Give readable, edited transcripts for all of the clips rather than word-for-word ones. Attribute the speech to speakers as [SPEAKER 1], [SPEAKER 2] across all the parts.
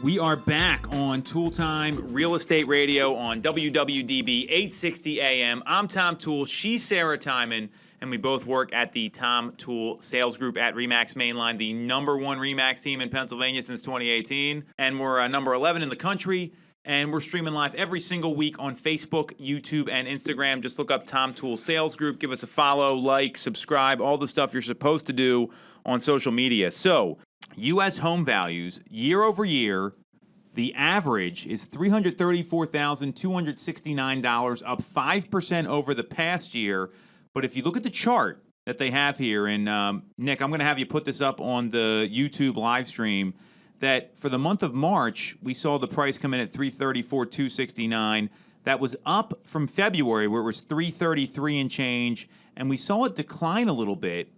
[SPEAKER 1] We are back on Toole Time Real Estate Radio on WWDB 860 AM. I'm Tom Toole. She's Sarah Tymon. And we both work at the Tom Toole Sales Group at RE/MAX Mainline, the #1 RE/MAX team in Pennsylvania since 2018. And we're number 11 in the country. And we're streaming live every single week on Facebook, YouTube, and Instagram. Just look up Tom Toole Sales Group. Give us a follow, like, subscribe, all the stuff you're supposed to do on social media. So, U.S. home values, year over year, the average is $334,269, up 5% over the past year. But if you look at the chart that they have here, and Nick, I'm going to have you put this up on the YouTube live stream, that for the month of March, we saw the price come in at $334,269. That was up from February, where it was $333 and change, and we saw it decline a little bit,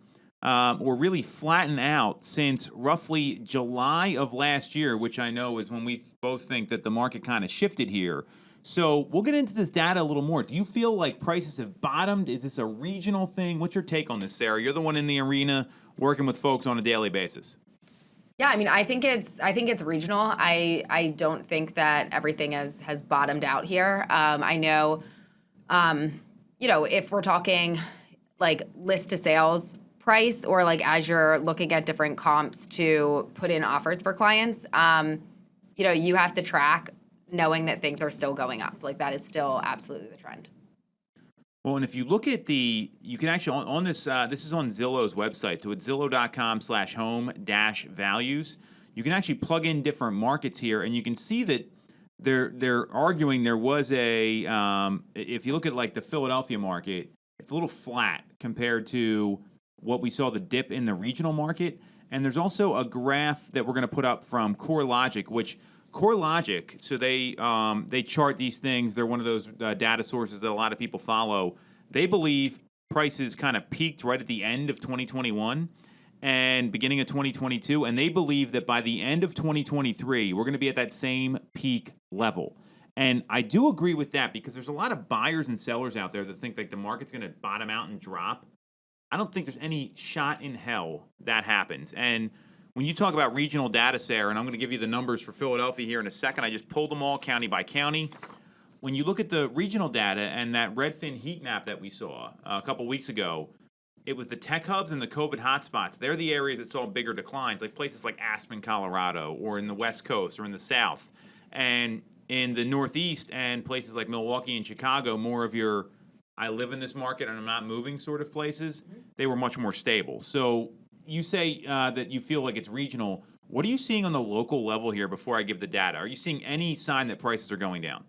[SPEAKER 1] or really flatten out since roughly July of last year, which I know is when we both think that the market kind of shifted here. So we'll get into this data a little more. Do you feel like prices have bottomed? Is this a regional thing? What's your take on this, Sarah? You're the one in the arena working with folks on a daily basis.
[SPEAKER 2] Yeah, I mean, I think it's regional. I don't think that everything has bottomed out here. I know, if we're talking like list to sales price, or like as you're looking at different comps to put in offers for clients, you have to track knowing that things are still going up. Like that is still absolutely the trend.
[SPEAKER 1] Well, and if you look at you can actually, on this, this is on Zillow's website, so it's zillow.com/home-values. You can actually plug in different markets here, and you can see that they're arguing there was if you look at like the Philadelphia market, it's a little flat compared to what we saw the dip in the regional market. And there's also a graph that we're going to put up from CoreLogic, which CoreLogic, so they chart these things. They're one of those data sources that a lot of people follow. They believe prices kind of peaked right at the end of 2021 and beginning of 2022, and they believe that by the end of 2023, we're going to be at that same peak level. And I do agree with that because there's a lot of buyers and sellers out there that think like the market's going to bottom out and drop. I don't think there's any shot in hell that happens. And when you talk about regional data, Sarah, and I'm going to give you the numbers for Philadelphia here in a second. I just pulled them all county by county. When you look at the regional data and that Redfin heat map that we saw a couple weeks ago, it was the tech hubs and the COVID hotspots. They're the areas that saw bigger declines, like places like Aspen, Colorado, or in the West Coast or in the South. And in the Northeast and places like Milwaukee and Chicago, more of your I live in this market and I'm not moving sort of places, they were much more stable. So you say that you feel like it's regional. What are you seeing on the local level here before I give the data? Are you seeing any sign that prices are going down?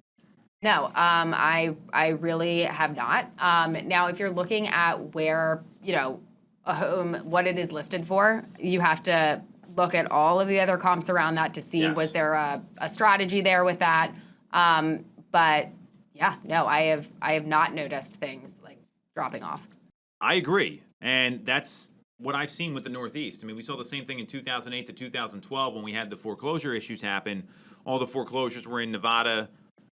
[SPEAKER 2] No, I really have not. Now, if you're looking at where, a home, what it is listed for, you have to look at all of the other comps around that to see was there a strategy there with that. But yeah, no, I have not noticed things like dropping off.
[SPEAKER 1] I agree. And that's what I've seen with the Northeast. I mean, we saw the same thing in 2008 to 2012 when we had the foreclosure issues happen. All the foreclosures were in Nevada,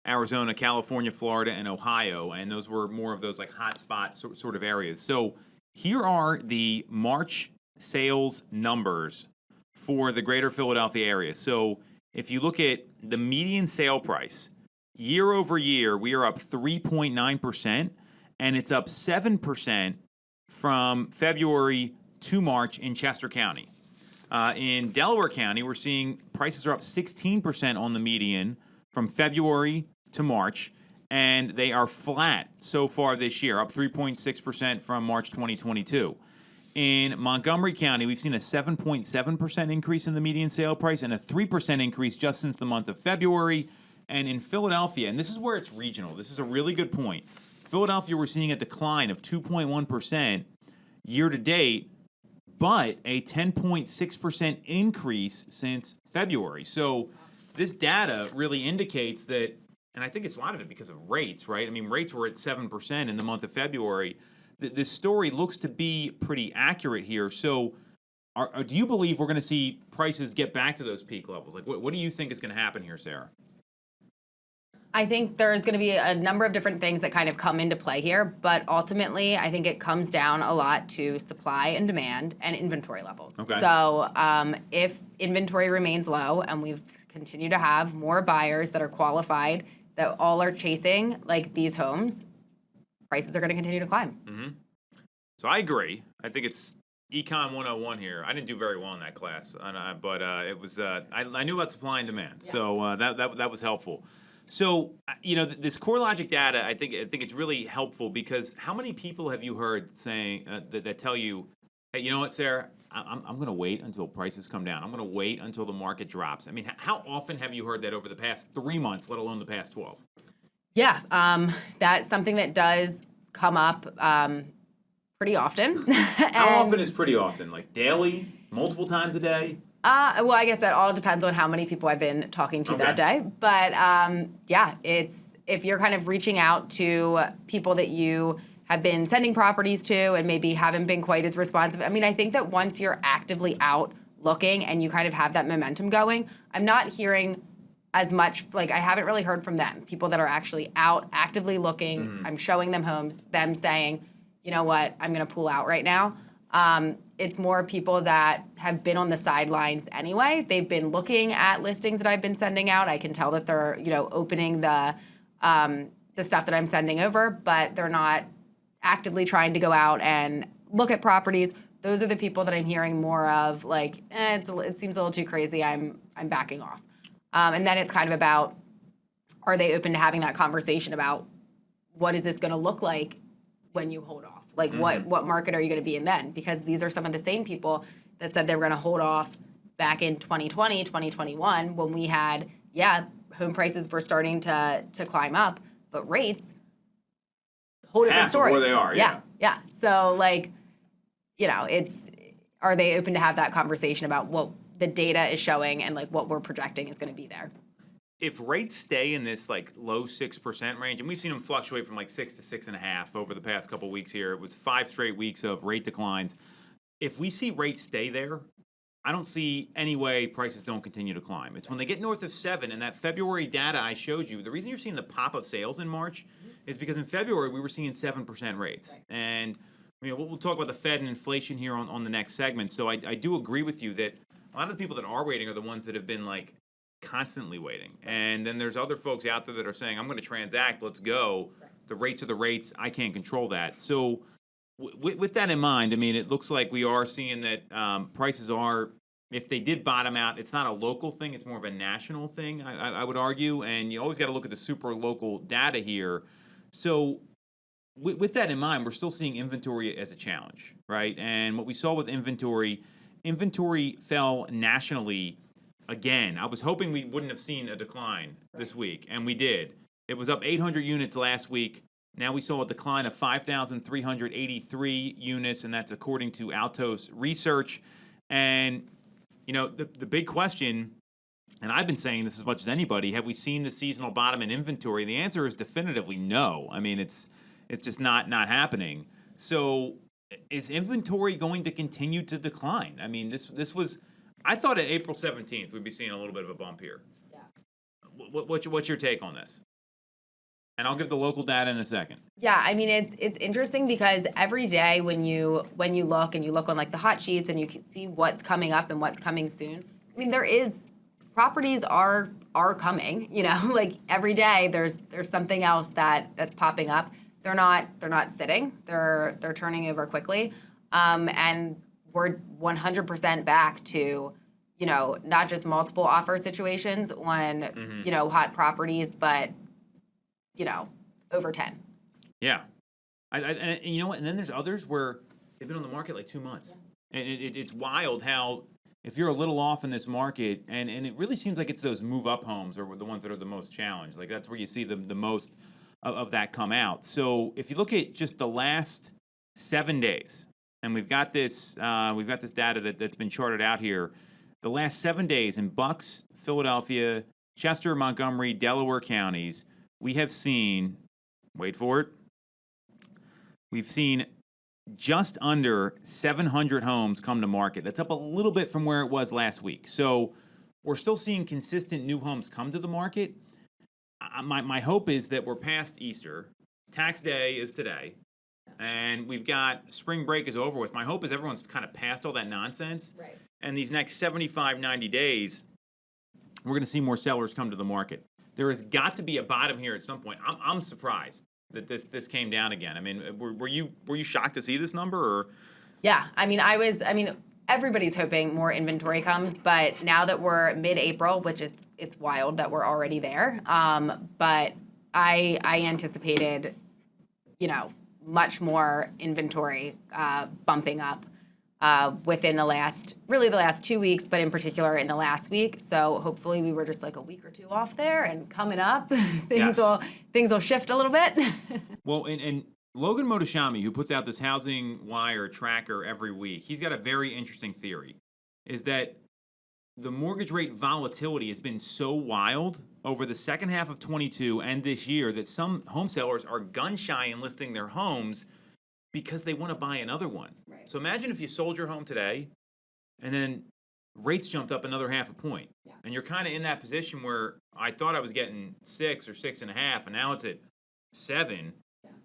[SPEAKER 1] Arizona, California, Florida, and Ohio, and those were more of those like hotspot sort of areas. So here are the March sales numbers for the greater Philadelphia area. So if you look at the median sale price, year over year, we are up 3.9%, and it's up 7% from February to March in Chester County. In Delaware County, we're seeing prices are up 16% on the median from February to March, and they are flat so far this year, up 3.6% from March 2022. In Montgomery County, we've seen a 7.7% increase in the median sale price and a 3% increase just since the month of February. And in Philadelphia, and this is where it's regional, this is a really good point. Philadelphia, we're seeing a decline of 2.1% year to date, but a 10.6% increase since February. So this data really indicates that, and I think it's a lot of it because of rates, right? I mean, rates were at 7% in the month of February. This story looks to be pretty accurate here. So do you believe we're going to see prices get back to those peak levels? Like, what do you think is going to happen here, Sarah?
[SPEAKER 2] I think there's going to be a number of different things that kind of come into play here, but ultimately, I think it comes down a lot to supply and demand and inventory levels.
[SPEAKER 1] Okay.
[SPEAKER 2] So if inventory remains low and we've continued to have more buyers that are qualified that all are chasing like these homes, prices are going to continue to climb.
[SPEAKER 1] Mm-hmm. So I agree. I think it's Econ 101 here. I didn't do very well in that class, but it was I knew about supply and demand, so that was helpful. So this CoreLogic data, I think it's really helpful because how many people have you heard saying that tell you, hey, you know what, Sarah, I'm going to wait until prices come down. I'm going to wait until the market drops. I mean, how often have you heard that over the past 3 months, let alone the past 12?
[SPEAKER 2] Yeah, that's something that does come up pretty often.
[SPEAKER 1] How often is pretty often? Like daily, multiple times a day?
[SPEAKER 2] Well, I guess that all depends on how many people I've been talking to that day. But yeah, it's if you're kind of reaching out to people that you have been sending properties to and maybe haven't been quite as responsive. I mean, I think that once you're actively out looking and you kind of have that momentum going, I'm not hearing as much, like I haven't really heard from them, people that are actually out actively looking. Mm-hmm. I'm showing them homes, them saying, you know what, I'm going to pull out right now. It's more people that have been on the sidelines anyway. They've been looking at listings that I've been sending out. I can tell that they're, opening the stuff that I'm sending over, but they're not actively trying to go out and look at properties. Those are the people that I'm hearing more of, like, it seems a little too crazy. I'm backing off. And then it's kind of about, are they open to having that conversation about what is this going to look like when you hold off? Like, mm-hmm. what market are you going to be in then? Because these are some of the same people that said they were going to hold off back in 2020, 2021, when we had, home prices were starting to climb up, but rates, whole different story.
[SPEAKER 1] Half of where they are,
[SPEAKER 2] yeah. So, are they open to have that conversation about what the data is showing and, like, what we're projecting is going to be there?
[SPEAKER 1] If rates stay in this low 6% range, and we've seen them fluctuate from 6 to 6.5 over the past couple weeks here, it was 5 straight weeks of rate declines. If we see rates stay there, I don't see any way prices don't continue to climb. It's when they get north of 7, and that February data I showed you, the reason you're seeing the pop of sales in March is because in February we were seeing 7% rates. Right. And we'll talk about the Fed and inflation here on the next segment. So I do agree with you that a lot of the people that are waiting are the ones that have been constantly waiting. And then there's other folks out there that are saying, I'm going to transact, let's go. The rates are the rates, I can't control that. So with that in mind, it looks like we are seeing that prices are, if they did bottom out, it's not a local thing, it's more of a national thing, I would argue. And you always got to look at the super local data here. So with that in mind, we're still seeing inventory as a challenge, right? And what we saw with inventory fell nationally. Again, I was hoping we wouldn't have seen a decline this week, and we did. It was up 800 units last week. Now we saw a decline of 5,383 units, and that's according to Altos Research. And, the big question, and I've been saying this as much as anybody, have we seen the seasonal bottom in inventory? The answer is definitively no. It's just not happening. So is inventory going to continue to decline? This was... I thought at April 17th we'd be seeing a little bit of a bump here. Yeah. What's your take on this? And I'll give the local data in a second.
[SPEAKER 2] Yeah, it's interesting because every day when you look and you look on the hot sheets and you can see what's coming up and what's coming soon. Properties are coming. Every day there's something else that's popping up. They're not sitting. They're turning over quickly, and we're 100% back to, not just multiple offer situations on, mm-hmm. Hot properties, but, over 10.
[SPEAKER 1] Yeah. And you know what? And then there's others where they've been on the market 2 months. Yeah. And it's wild how if you're a little off in this market, and it really seems like it's those move-up homes are the ones that are the most challenged. That's where you see the most of that come out. So if you look at just the last 7 days, and we've got this data that's been charted out here. The last 7 days in Bucks, Philadelphia, Chester, Montgomery, Delaware counties, we have seen, wait for it, we've seen just under 700 homes come to market. That's up a little bit from where it was last week. So we're still seeing consistent new homes come to the market. my hope is that we're past Easter. Tax day is today. And we've got spring break is over with. My hope is everyone's kind of past all that nonsense.
[SPEAKER 2] Right.
[SPEAKER 1] And these next 75, 90 days, we're going to see more sellers come to the market. There has got to be a bottom here at some point. I'm surprised that this came down again. I mean, were you shocked to see this number? Or?
[SPEAKER 2] Yeah, I mean, everybody's hoping more inventory comes, but now that we're mid-April, which it's wild that we're already there. But I anticipated, much more inventory bumping up within the last 2 weeks, but in particular in the last week. So hopefully we were just like a week or two off there, and coming up, things will shift a little bit.
[SPEAKER 1] Well, and Logan Motoshami, who puts out this Housing Wire tracker every week, he's got a very interesting theory, is that the mortgage rate volatility has been so wild over the second half of 22 and this year that some home sellers are gun-shy in listing their homes because they want to buy another one.
[SPEAKER 2] Right.
[SPEAKER 1] So imagine if you sold your home today and then rates jumped up another half a point.
[SPEAKER 2] Yeah.
[SPEAKER 1] And you're kind of in that position where I thought I was getting 6 or 6.5, and now it's at 7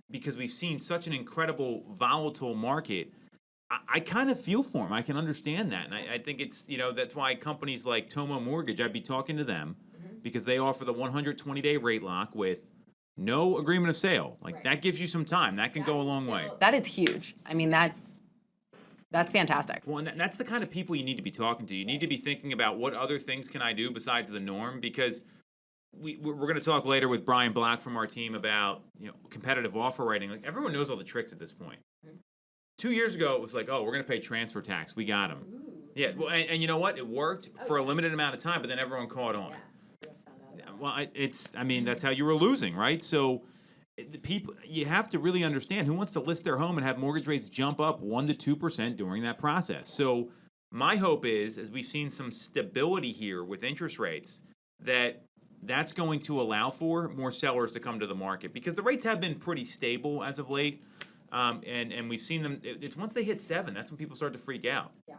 [SPEAKER 1] because we've seen such an incredible volatile market. I kind of feel for them. I can understand that. And I think it's, that's why companies like Tomo Mortgage, I'd be talking to them because they offer the 120-day rate lock with no agreement of sale. Like, that gives you some time. That can go a long way.
[SPEAKER 2] That is huge. I mean, that's fantastic.
[SPEAKER 1] Well, and that's the kind of people you need to be talking to. You need to be thinking about what other things can I do besides the norm, because we're going to talk later with Brian Blouch from our team about competitive offer writing. Like, everyone knows all the tricks at this point. 2 years ago, it was like, oh, we're going to pay transfer tax. We got them. Yeah, well, and you know what? It worked for a limited amount of time, but then everyone caught on. Well, that's how you were losing, right? So the people, you have to really understand who wants to list their home and have mortgage rates jump up 1% to 2% during that process. So my hope is, as we've seen some stability here with interest rates, that's going to allow for more sellers to come to the market, because the rates have been pretty stable as of late. And we've seen them. It's once they hit 7, that's when people start to freak out.
[SPEAKER 2] Yeah.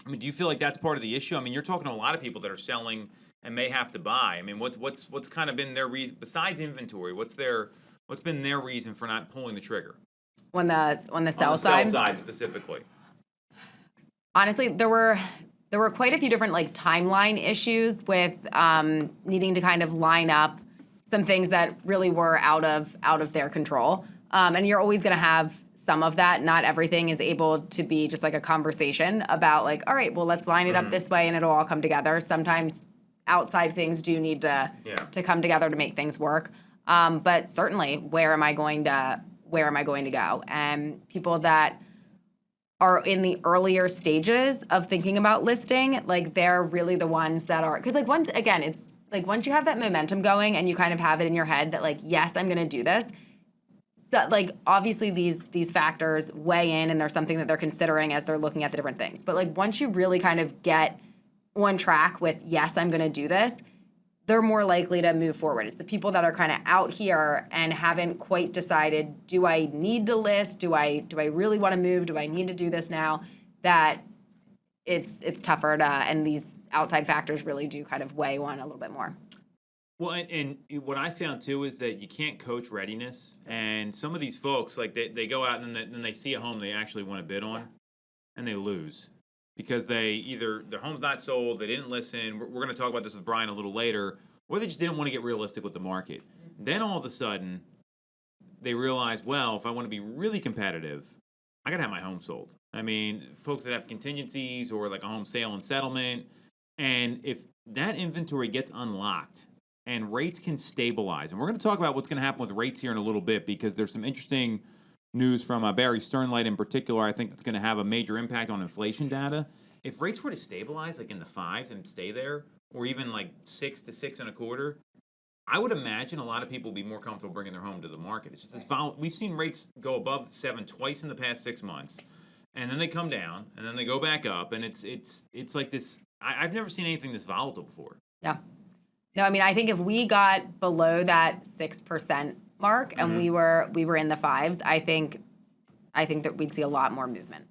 [SPEAKER 1] I mean, do you feel like that's part of the issue? I mean, you're talking to a lot of people that are selling and may have to buy. I mean, what's kind of been their reason besides inventory? What's been their reason for not pulling the trigger?
[SPEAKER 2] On the sell side?
[SPEAKER 1] On the sell side specifically.
[SPEAKER 2] Honestly, there were quite a few different timeline issues with needing to kind of line up some things that really were out of their control. And you're always going to have some of that. Not everything is able to be just like a conversation about all right, well, let's line it up this way and it'll all come together. Sometimes outside things do need to come together to make things work. But certainly, where am I going to go? And people that are in the earlier stages of thinking about listing, they're really the ones that are, because once you have that momentum going and you kind of have it in your head that yes, I'm going to do this. So, obviously these factors weigh in, and there's something that they're considering as they're looking at the different things. But once you really kind of get on track with, yes, I'm going to do this, they're more likely to move forward. It's the people that are kind of out here and haven't quite decided, do I need to list? Do I really want to move? Do I need to do this now? That it's tougher to, and these outside factors really do kind of weigh on a little bit more.
[SPEAKER 1] Well, and what I found too is that you can't coach readiness, and some of these folks, they go out and then they see a home they actually want to bid on, and they lose because they either their home's not sold, they didn't listen. We're going to talk about this with Brian a little later, or they just didn't want to get realistic with the market. Then all of a sudden, they realize, well, if I want to be really competitive, I got to have my home sold. I mean, folks that have contingencies or a home sale and settlement, and if that inventory gets unlocked and rates can stabilize. And we're going to talk about what's going to happen with rates here in a little bit, because there's some interesting news from Barry Sternlight in particular. I think that's going to have a major impact on inflation data. If rates were to stabilize in the 5s and stay there, or even 6 to 6.25, I would imagine a lot of people would be more comfortable bringing their home to the market. It's just this we've seen rates go above 7 twice in the past 6 months, and then they come down, and then they go back up, and it's like this. I've never seen anything this volatile before.
[SPEAKER 2] Yeah. No, I mean, I think if we got below that 6% mark and we were in the 5s, I think that we'd see a lot more movement.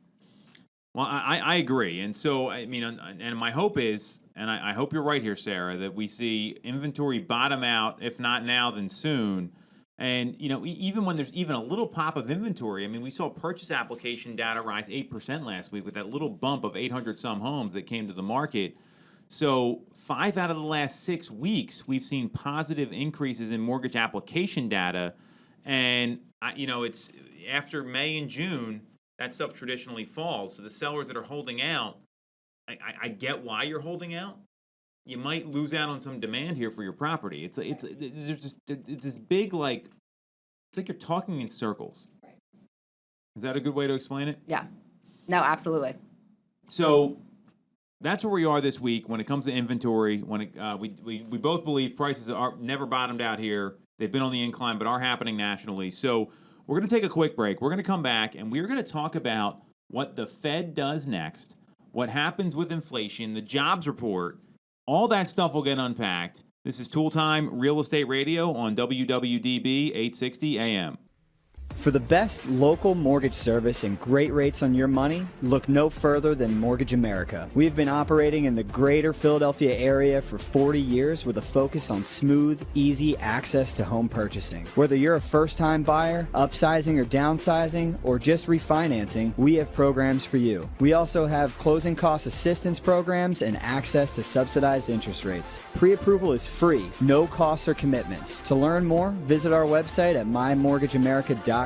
[SPEAKER 1] Well, I agree. And so, I mean, and my hope is, and I hope you're right here, Sarah, that we see inventory bottom out, if not now, then soon. And, even when there's even a little pop of inventory, I mean, we saw purchase application data rise 8% last week with that little bump of 800 some homes that came to the market. So 5 out of the last 6 weeks, we've seen positive increases in mortgage application data. And, it's after May and June, that stuff traditionally falls. So the sellers that are holding out, I get why you're holding out. You might lose out on some demand here for your property. It's this big, it's like you're talking in circles.
[SPEAKER 2] Right.
[SPEAKER 1] Is that a good way to explain it?
[SPEAKER 2] Yeah. No, absolutely.
[SPEAKER 1] So that's where we are this week when it comes to inventory. When we both believe prices are never bottomed out here. They've been on the incline, but are happening nationally. So we're going to take a quick break. We're going to come back, and we're going to talk about what the Fed does next, what happens with inflation, the jobs report. All that stuff will get unpacked. This is Tool Time Real Estate Radio on WWDB 860 AM.
[SPEAKER 3] For the best local mortgage service and great rates on your money, look no further than Mortgage America. We've been operating in the greater Philadelphia area for 40 years with a focus on smooth, easy access to home purchasing. Whether you're a first-time buyer, upsizing or downsizing, or just refinancing, we have programs for you. We also have closing cost assistance programs and access to subsidized interest rates. Pre-approval is free, no costs or commitments. To learn more, visit our website at mymortgageamerica.com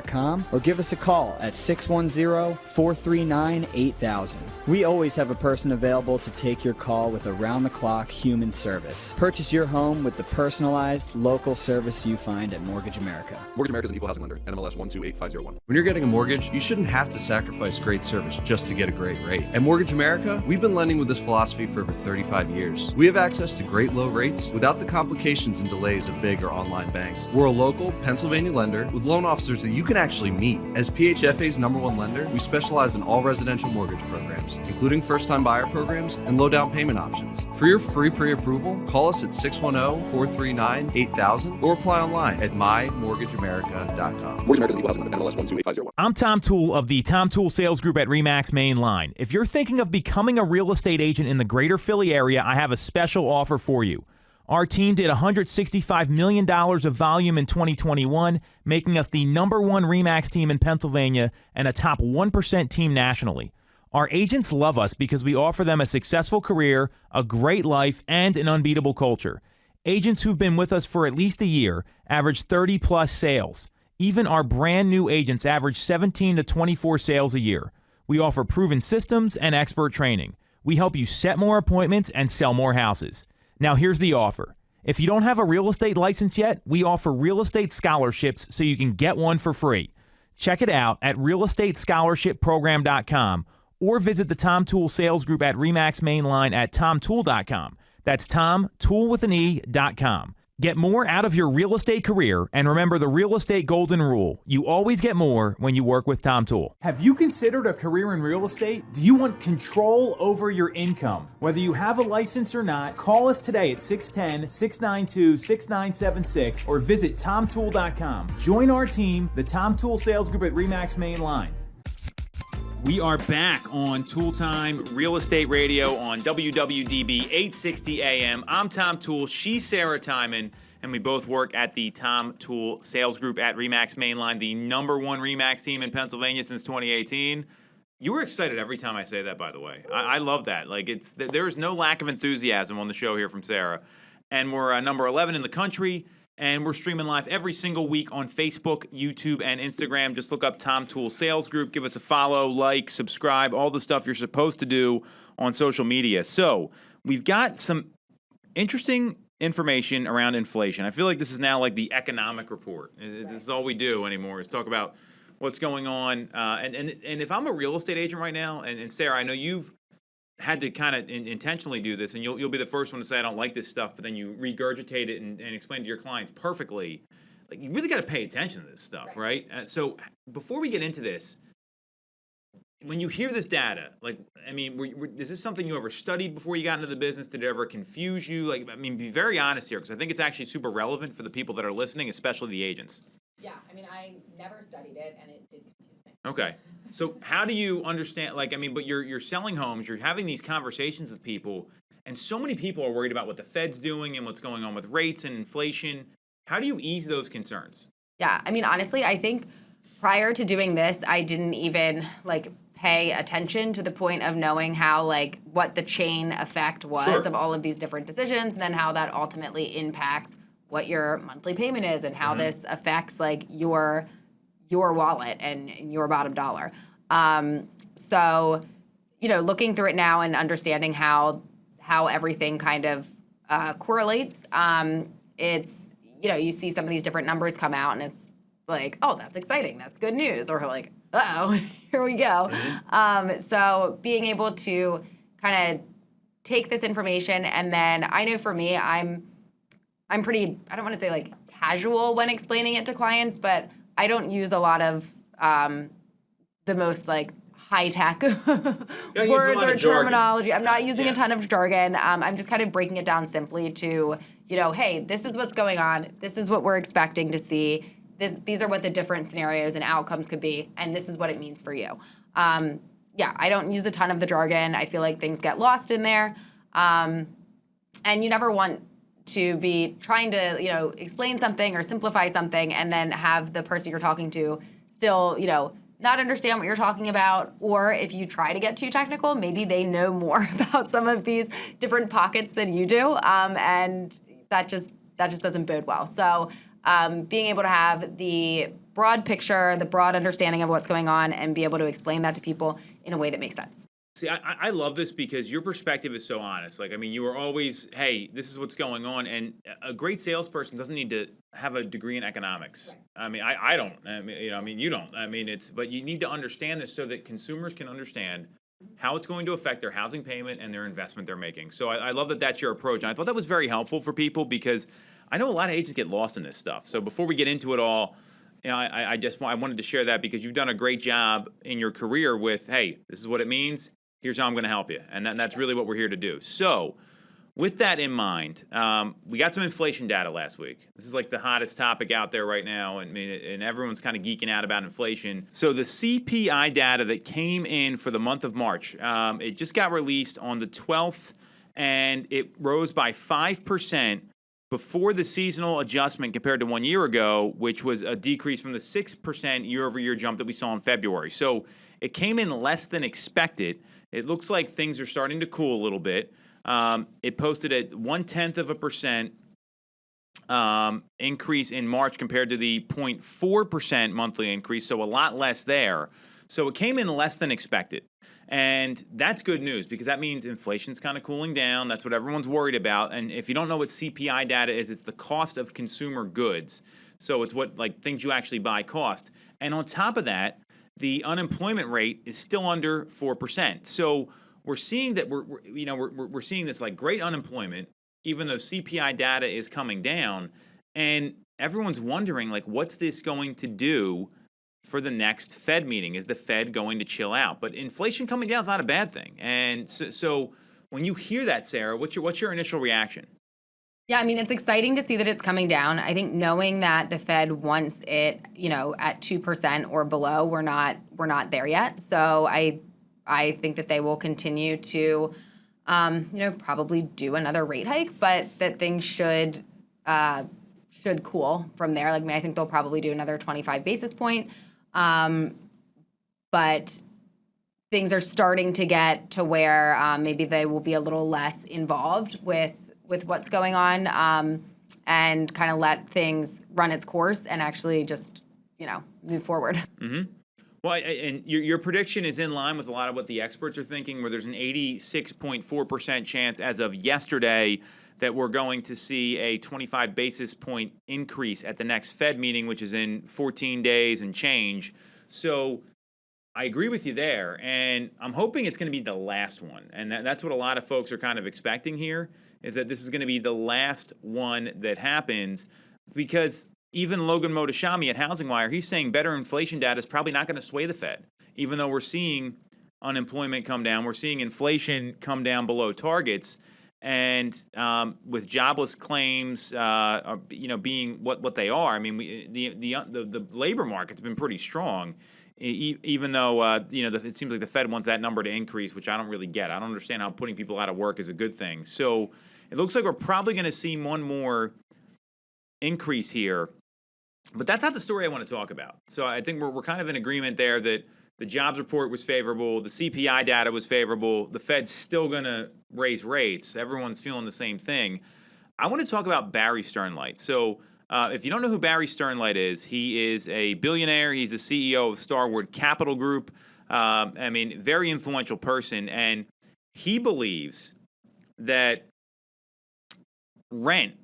[SPEAKER 3] or give us a call at 610-439-8000. We always have a person available to take your call with around-the-clock human service. Purchase your home with the personalized, local service you find at Mortgage America.
[SPEAKER 4] Mortgage America is an equal housing lender. NMLS 128501.
[SPEAKER 5] When you're getting a mortgage, you shouldn't have to sacrifice great service just to get a great rate. At Mortgage America, we've been lending with this philosophy for over 35 years. We have access to great low rates without the complications and delays of big or online banks. We're a local Pennsylvania lender with loan officers that you can actually meet. As PHFA's #1 lender, we specialize in all residential mortgage programs, including first-time buyer programs and low down payment options. For your free pre-approval, call us at 610-439-8000 or apply online at mymortgageamerica.com.
[SPEAKER 4] Mortgage America is an equal housing lender. NMLS 128501.
[SPEAKER 6] I'm Tom Toole of the Tom Toole Sales Group at RE/MAX Main Line. If you're thinking of becoming a real estate agent in the greater Philly area, I have a special offer for you. Our team did $165 million of volume in 2021, making us the #1 RE/MAX team in Pennsylvania and a top 1% team nationally. Our agents love us because we offer them a successful career, a great life, and an unbeatable culture. Agents who've been with us for at least a year average 30-plus sales. Even our brand new agents average 17 to 24 sales a year. We offer proven systems and expert training. We help you set more appointments and sell more houses. Now here's the offer. If you don't have a real estate license yet, we offer real estate scholarships so you can get one for free. Check it out at realestatescholarshipprogram.com or visit the Tom Toole Sales Group at RE/MAX Mainline at tomtoole.com. That's tomtoole.com. Get more out of your real estate career, and remember the real estate golden rule. You always get more when you work with Tom Toole.
[SPEAKER 7] Have you considered a career in real estate? Do you want control over your income? Whether you have a license or not, call us today at 610-692-6976 or visit tomtoole.com. Join our team, the Tom Toole Sales Group at RE/MAX Main Line.
[SPEAKER 1] We are back on Tool Time Real Estate Radio on WWDB 860 AM. I'm Tom Toole, she's Sarah Tymon, and we both work at the Tom Toole Sales Group at RE/MAX Mainline, the #1 RE/MAX team in Pennsylvania since 2018. You were excited every time I say that, by the way. I love that. There is no lack of enthusiasm on the show here from Sarah. And we're number 11 in the country. And we're streaming live every single week on Facebook, YouTube, and Instagram. Just look up Tom Toole Sales Group. Give us a follow, like, subscribe, all the stuff you're supposed to do on social media. So we've got some interesting information around inflation. I feel like this is now like the economic report. This is all we do anymore is talk about what's going on. And if I'm a real estate agent right now, and Sarah, I know you've had to kind of intentionally do this, and you'll be the first one to say I don't like this stuff, but then you regurgitate it and explain to your clients perfectly. Like, you really got to pay attention to this stuff, right? So before we get into this, when you hear this data, is this something you ever studied before you got into the business? Did it ever confuse you? Be very honest here, because I think it's actually super relevant for the people that are listening, especially the agents.
[SPEAKER 2] Yeah, I never studied it, and it did confuse me.
[SPEAKER 1] Okay. So how do you understand, like, I mean, but you're selling homes, you're having these conversations with people, and so many people are worried about what the Fed's doing and what's going on with rates and inflation. How do you ease those concerns?
[SPEAKER 2] Yeah, I mean, honestly, I think prior to doing this, I didn't even like pay attention to the point of knowing how like what the chain effect was
[SPEAKER 1] Sure.
[SPEAKER 2] of all of these different decisions, and then how that ultimately impacts what your monthly payment is, and how this affects like your wallet and your bottom dollar. So, you know, looking through it now and understanding how everything kind of correlates, it's, you know, you see some of these different numbers come out and it's like, oh, that's exciting. That's good news. Or like, uh-oh, here we go. So being able to kind of take this information, and then I know for me, I'm pretty, I don't want to say like casual when explaining it to clients, but I don't use a lot of the most like high-tech words or terminology. I'm not using a ton of jargon. I'm just kind of breaking it down simply to, you know, hey, this is what's going on. This is what we're expecting to see. These are what the different scenarios and outcomes could be, and this is what it means for you. Yeah, I don't use a ton of the jargon. I feel like things get lost in there. And you never want to be trying to, you know, explain something or simplify something and then have the person you're talking to still, you know, not understand what you're talking about. Or if you try to get too technical, maybe they know more about some of these different pockets than you do. And that just doesn't bode well. So being able to have the broad picture, the broad understanding of what's going on, and be able to explain that to people in a way that makes sense.
[SPEAKER 1] See, I love this because your perspective is so honest. Like, I mean, you are always, hey, this is what's going on. And a great salesperson doesn't need to have a degree in economics. Right. I mean, I don't. I mean, you know, I mean, you don't. I mean, but you need to understand this so that consumers can understand how it's going to affect their housing payment and their investment they're making. So I love that that's your approach. And I thought that was very helpful for people because I know a lot of agents get lost in this stuff. So before we get into it all, you know, I wanted to share that because you've done a great job in your career with, hey, this is what it means. Here's how I'm going to help you. And that's really what we're here to do. So with that in mind, we got some inflation data last week. This is like the hottest topic out there right now. I mean, and everyone's kind of geeking out about inflation. So the CPI data that came in for the month of March, it just got released on the 12th, and it rose by 5% before the seasonal adjustment compared to 1 year ago, which was a decrease from the 6% year-over-year jump that we saw in February. So it came in less than expected. It looks like things are starting to cool a little bit. It posted at 0.1% increase in March compared to the 0.4% monthly increase, so a lot less there. So it came in less than expected. And that's good news because that means inflation's kind of cooling down. That's what everyone's worried about. And if you don't know what CPI data is, it's the cost of consumer goods. So it's what like things you actually buy cost. And on top of that, the unemployment rate is still under 4%. So we're seeing that we're seeing this like great unemployment, even though CPI data is coming down, and everyone's wondering like what's this going to do for the next Fed meeting? Is the Fed going to chill out? But inflation coming down is not a bad thing. And so when you hear that, Sarah, what's your initial reaction?
[SPEAKER 2] Yeah, I mean, it's exciting to see that it's coming down. I think knowing that the Fed wants it, you know, at 2% or below, we're not there yet. So I think that they will continue to, you know, probably do another rate hike, but that things should cool from there. Like, I mean, I think they'll probably do another 25 basis point. But things are starting to get to where maybe they will be a little less involved with what's going on, and kind of let things run its course and actually just, you know, move forward.
[SPEAKER 1] Mm-hmm. Well, and your prediction is in line with a lot of what the experts are thinking, where there's an 86.4% chance as of yesterday that we're going to see a 25 basis point increase at the next Fed meeting, which is in 14 days and change. So I agree with you there, and I'm hoping it's going to be the last one. And that's what a lot of folks are kind of expecting here, is that this is going to be the last one that happens, because even Logan Mohtashami at Housing Wire, he's saying better inflation data is probably not going to sway the Fed. Even though we're seeing unemployment come down, we're seeing inflation come down below targets, and with jobless claims, you know, being what they are. I mean, the labor market's been pretty strong. even though it seems like the Fed wants that number to increase, which I don't really get. I don't understand how putting people out of work is a good thing. So it looks like we're probably going to see one more increase here. But that's not the story I want to talk about. So I think we're kind of in agreement there that the jobs report was favorable, the CPI data was favorable, the Fed's still going to raise rates. Everyone's feeling the same thing. I want to talk about Barry Sternlight. So if you don't know who Barry Sternlight is, he is a billionaire. He's the CEO of Starwood Capital Group. Very influential person. And he believes that rent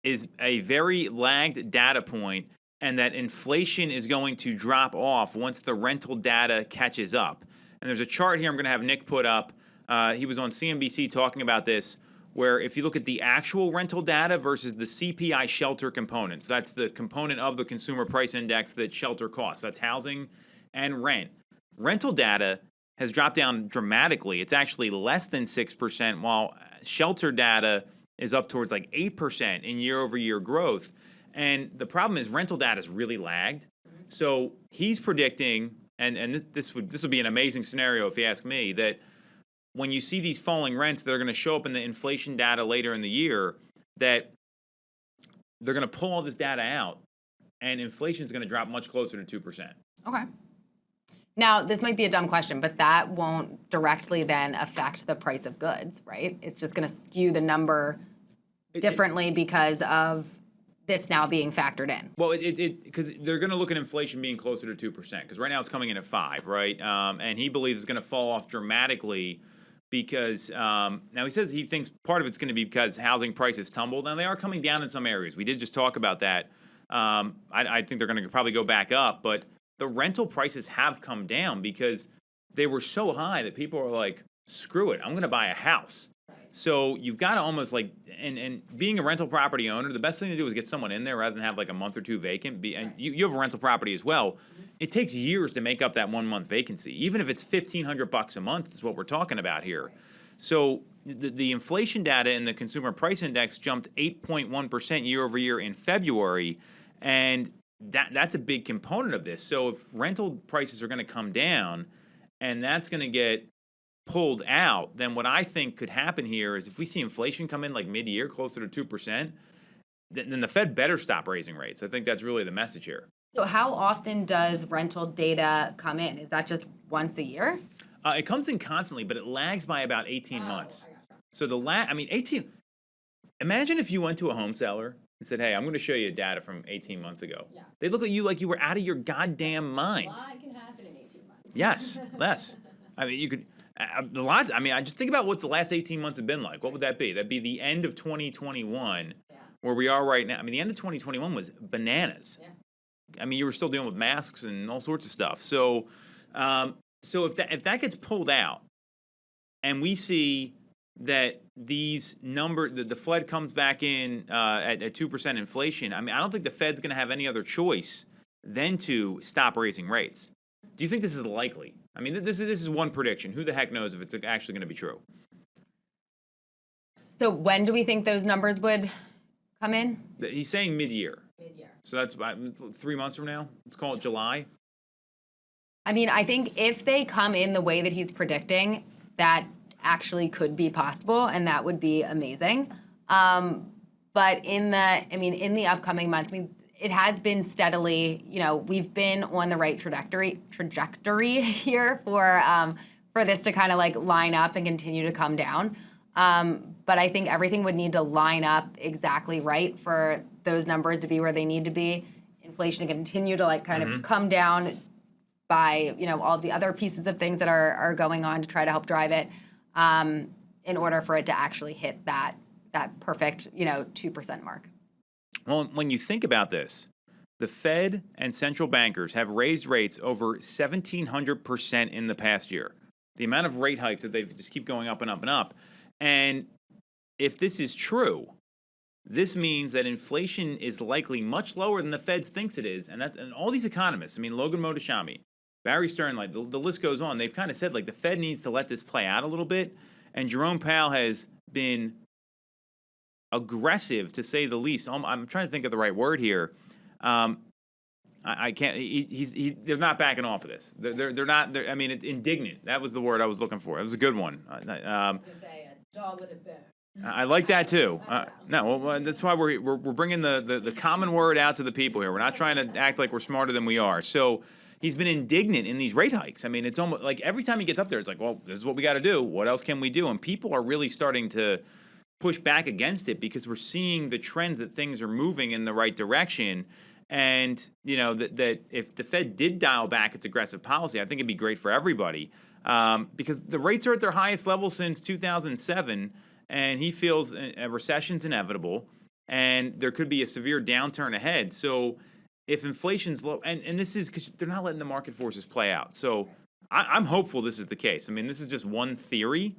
[SPEAKER 1] is a very lagged data point and that inflation is going to drop off once the rental data catches up. And there's a chart here I'm going to have Nick put up. He was on CNBC talking about this, where if you look at the actual rental data versus the CPI shelter components, that's the component of the consumer price index that shelter costs. That's housing and rent. Rental data has dropped down dramatically. It's actually less than 6%, while shelter data is up towards like 8% in year-over-year growth. And the problem is rental data is really lagged. So he's predicting, and this would be an amazing scenario if you ask me, that when you see these falling rents that are going to show up in the inflation data later in the year, that they're going to pull all this data out, and inflation is going to drop much closer to 2%.
[SPEAKER 2] Okay. Now, this might be a dumb question, but that won't directly then affect the price of goods, right? It's just going to skew the number differently because of this now being factored in.
[SPEAKER 1] Well, because they're going to look at inflation being closer to 2%, because right now it's coming in at 5%, right? And he believes it's going to fall off dramatically because now he says he thinks part of it's going to be because housing prices tumbled. Now, they are coming down in some areas. We did just talk about that. I think they're going to probably go back up, but the rental prices have come down because they were so high that people are like, screw it, I'm going to buy a house. So you've got to almost like, and being a rental property owner, the best thing to do is get someone in there rather than have like a month or two vacant. And you have a rental property as well. It takes years to make up that 1 month vacancy. Even if it's $1,500 a month is what we're talking about here. So the inflation data in the consumer price index jumped 8.1% year over year in February. And that's a big component of this. So if rental prices are going to come down and that's going to get pulled out, then what I think could happen here is if we see inflation come in like mid-year, closer to 2%, then the Fed better stop raising rates. I think that's really the message here.
[SPEAKER 2] So how often does rental data come in? Is that just once a year?
[SPEAKER 1] It comes in constantly, but it lags by about 18 months. So 18. Imagine if you went to a home seller and said, hey, I'm going to show you data from 18 months ago. Yeah. They look at you like you were out of your goddamn mind.
[SPEAKER 2] A lot can happen in 18 months.
[SPEAKER 1] Yes, less. I mean, you could, the lots, I mean, I just think about what the last 18 months have been like. What would that be? That'd be the end of 2021, where we are right now. I mean, the end of 2021 was bananas. Yeah. I mean, you were still dealing with masks and all sorts of stuff. So, if that gets pulled out, and we see that these the Fed comes back in at 2% inflation, I mean, I don't think the Fed's going to have any other choice than to stop raising rates. Do you think this is likely? I mean, this is one prediction. Who the heck knows if it's actually going to be true?
[SPEAKER 2] So when do we think those numbers would come in?
[SPEAKER 1] He's saying mid-year.
[SPEAKER 2] Mid-year.
[SPEAKER 1] So that's 3 months from now. Let's call it July.
[SPEAKER 2] I mean, I think if they come in the way that he's predicting, that actually could be possible, and that would be amazing. But in the upcoming months, I mean, it has been steadily, we've been on the right trajectory here for this to kind of like line up and continue to come down. But I think everything would need to line up exactly right for those numbers to be where they need to be. Inflation to continue to like kind of come down by, all the other pieces of things that are going on to try to help drive it in order for it to actually hit that perfect, 2% mark.
[SPEAKER 1] Well, when you think about this, the Fed and central bankers have raised rates over 1,700% in the past year. The amount of rate hikes that they just keep going up and up and up. And if this is true, this means that inflation is likely much lower than the Fed thinks it is. And all these economists, I mean, Logan Mohtashami, Barry Sternlight, the list goes on. They've kind of said, like, the Fed needs to let this play out a little bit. And Jerome Powell has been aggressive, to say the least. I'm trying to think of the right word here. I can't. They're not backing off of this. They're not. I mean, it's indignant. That was the word I was looking for. It was a good one.
[SPEAKER 2] I was gonna say a dog with a bone.
[SPEAKER 1] I like that too. No, well, that's why we're bringing the common word out to the people here. We're not trying to act like we're smarter than we are. So he's been indignant in these rate hikes. I mean, it's almost like every time he gets up there, it's like, well, this is what we got to do. What else can we do? And people are really starting to push back against it because we're seeing the trends that things are moving in the right direction. And, you know, that if the Fed did dial back its aggressive policy, I think it'd be great for everybody because the rates are at their highest level since 2007. And he feels a recession's inevitable, and there could be a severe downturn ahead. So if inflation's low, and this is because they're not letting the market forces play out. So I'm hopeful this is the case. I mean, this is just one theory,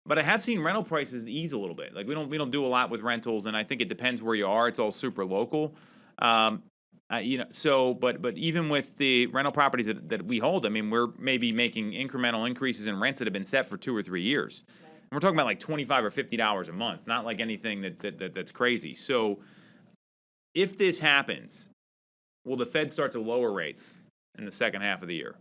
[SPEAKER 1] but I have seen rental prices ease a little bit. Like we don't do a lot with rentals, and I think it depends where you are. It's all super local. You know, so but even with the rental properties that we hold, I mean, we're maybe making incremental increases in rents that have been set for 2 or 3 years. And we're talking about like $25 or $50 a month, not like anything that's crazy. So if this happens, will the Fed start to lower rates in the second half of the year?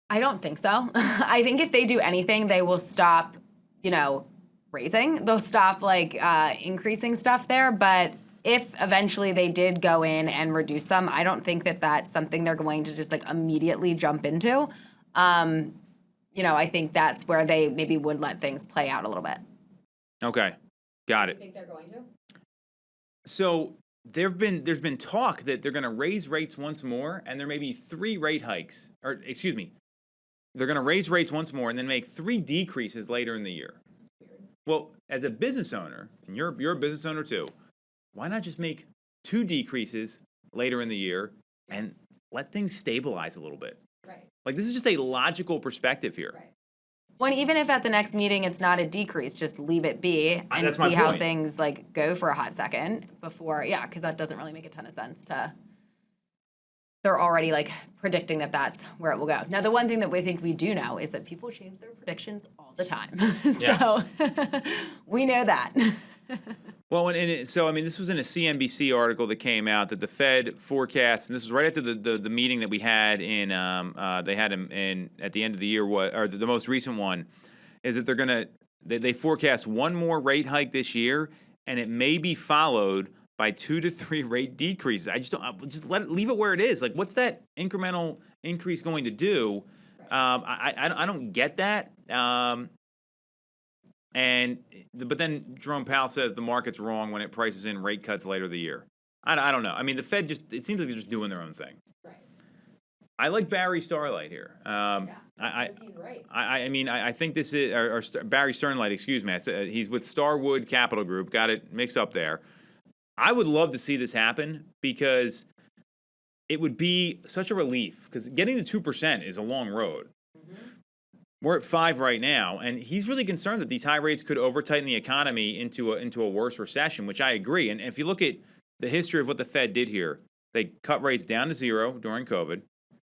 [SPEAKER 2] I don't think so. I think if they do anything, they will stop, you know, raising. They'll stop like increasing stuff there. But if eventually they did go in and reduce them, I don't think that that's something they're going to just like immediately jump into. You know, I think that's where they maybe would let things play out a little bit.
[SPEAKER 1] Okay, got it.
[SPEAKER 2] You think they're going to?
[SPEAKER 1] So there's been talk that they're going to raise rates once more, and there may be 3 rate hikes, or excuse me, they're going to raise rates once more and then make 3 decreases later in the year. Well, as a business owner, and you're a business owner too, why not just make 2 decreases later in the year and let things stabilize a little bit?
[SPEAKER 2] Right.
[SPEAKER 1] Like, this is just a logical perspective here.
[SPEAKER 2] Right. Well, and even if at the next meeting it's not a decrease, just leave it be and
[SPEAKER 1] That's my
[SPEAKER 2] see how
[SPEAKER 1] point.
[SPEAKER 2] things like go for a hot second before, because that doesn't really make a ton of sense to. They're already like predicting that that's where it will go. Now, the one thing that we think we do know is that people change their predictions all the time. So we know that.
[SPEAKER 1] Well, so I mean, this was in a CNBC article that came out that the Fed forecast, and this was right after the meeting that we had in they had in at the end of the year, or the most recent one, is that they forecast one more rate hike this year, and it may be followed by 2 to 3 rate decreases. I just don't leave it where it is. Like, what's that incremental increase going to do? I don't get that. But then Jerome Powell says the market's wrong when it prices in rate cuts later the year. I don't know. I mean, the Fed it seems like they're just doing their own thing.
[SPEAKER 2] Right.
[SPEAKER 1] I like Barry Starlight here.
[SPEAKER 2] I think he's right.
[SPEAKER 1] I mean, I think this is Barry Sternlight. Excuse me. I said he's with Starwood Capital Group. Got it mixed up there. I would love to see this happen because it would be such a relief. Because getting to 2% is a long road. We're at 5 right now, and he's really concerned that these high rates could over-tighten the economy into a worse recession, which I agree. And if you look at the history of what the Fed did here, they cut rates down to 0 during COVID,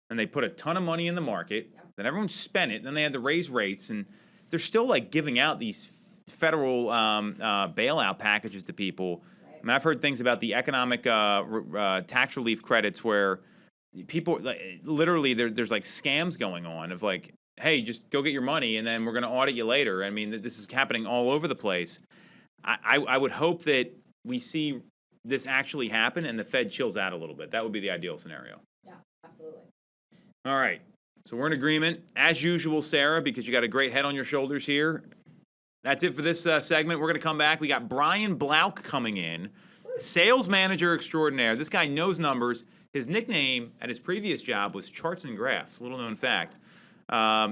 [SPEAKER 1] and they put a ton of money in the market. Then everyone spent it, and then they had to raise rates, and they're still like giving out these federal bailout packages to people. I mean, I've heard things about the economic tax relief credits where people literally there's like scams going on of like, hey, just go get your money, and then we're going to audit you later. I mean, this is happening all over the place. I would hope that we see this actually happen and the Fed chills out a little bit. That would be the ideal scenario.
[SPEAKER 2] Yeah, absolutely.
[SPEAKER 1] All right. So we're in agreement, as usual, Sarah, because you got a great head on your shoulders here. That's it for this segment. We're going to come back. We got Brian Blouch coming in, sales manager extraordinaire. This guy knows numbers. His nickname at his previous job was Charts and Graphs, little known fact.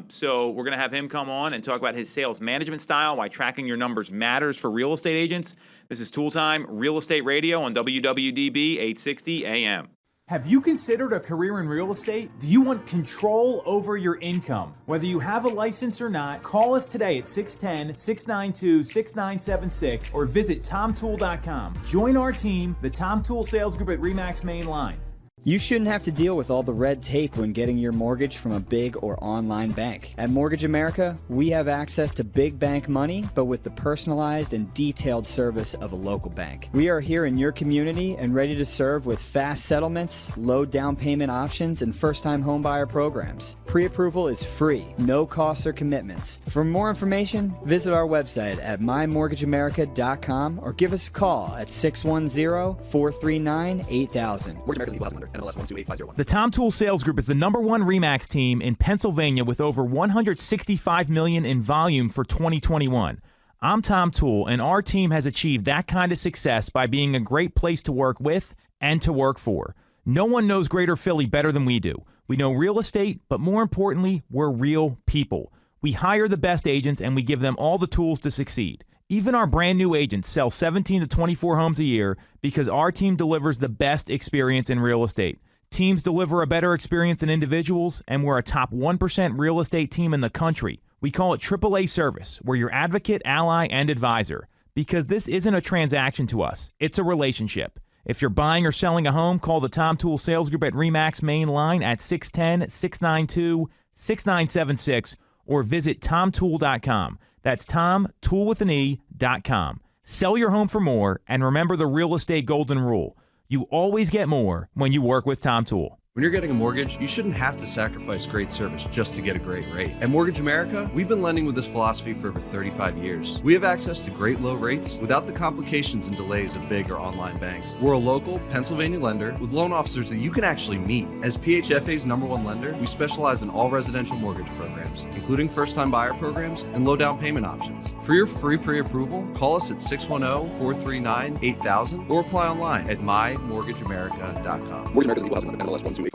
[SPEAKER 1] So we're going to have him come on and talk about his sales management style, why tracking your numbers matters for real estate agents. This is Tool Time, Real Estate Radio on WWDB 860 AM.
[SPEAKER 7] Have you considered a career in real estate? Do you want control over your income? Whether you have a license or not, call us today at 610-692-6976 or visit TomToole.com. Join our team, the Tom Toole Sales Group at RE/MAX Main Line.
[SPEAKER 3] You shouldn't have to deal with all the red tape when getting your mortgage from a big or online bank. At Mortgage America, we have access to big bank money, but with the personalized and detailed service of a local bank. We are here in your community and ready to serve with fast settlements, low down payment options, and first-time homebuyer programs. Pre-approval is free, no costs or commitments. For more information, visit our website at mymortgageamerica.com or give us a call at 610-439-8000.
[SPEAKER 4] Mortgage America's equal housing lender. NMLS 128501.
[SPEAKER 6] The Tom Toole Sales Group is the #1 RE/MAX team in Pennsylvania with over $165 million in volume for 2021. I'm Tom Toole, and our team has achieved that kind of success by being a great place to work with and to work for. No one knows Greater Philly better than we do. We know real estate, but more importantly, we're real people. We hire the best agents, and we give them all the tools to succeed. Even our brand new agents sell 17 to 24 homes a year because our team delivers the best experience in real estate. Teams deliver a better experience than individuals, and we're a top 1% real estate team in the country. We call it AAA service. We're your advocate, ally, and advisor. Because this isn't a transaction to us, it's a relationship. If you're buying or selling a home, call the Tom Toole Sales Group at RE/MAX main line at 610-692-6976 or visit tomtoole.com. That's tomtoole.com. Sell your home for more, and remember the real estate golden rule. You always get more when you work with Tom Toole.
[SPEAKER 5] When you're getting a mortgage, you shouldn't have to sacrifice great service just to get a great rate. At Mortgage America, we've been lending with this philosophy for over 35 years. We have access to great low rates without the complications and delays of big or online banks. We're a local Pennsylvania lender with loan officers that you can actually meet. As PHFA's #1 lender, we specialize in all residential mortgage programs, including first-time buyer programs and low down payment options. For your free pre-approval, call us at 610-439-8000 or apply online at mymortgageamerica.com.
[SPEAKER 4] Mortgage America's equal housing lender. NMLS 128501.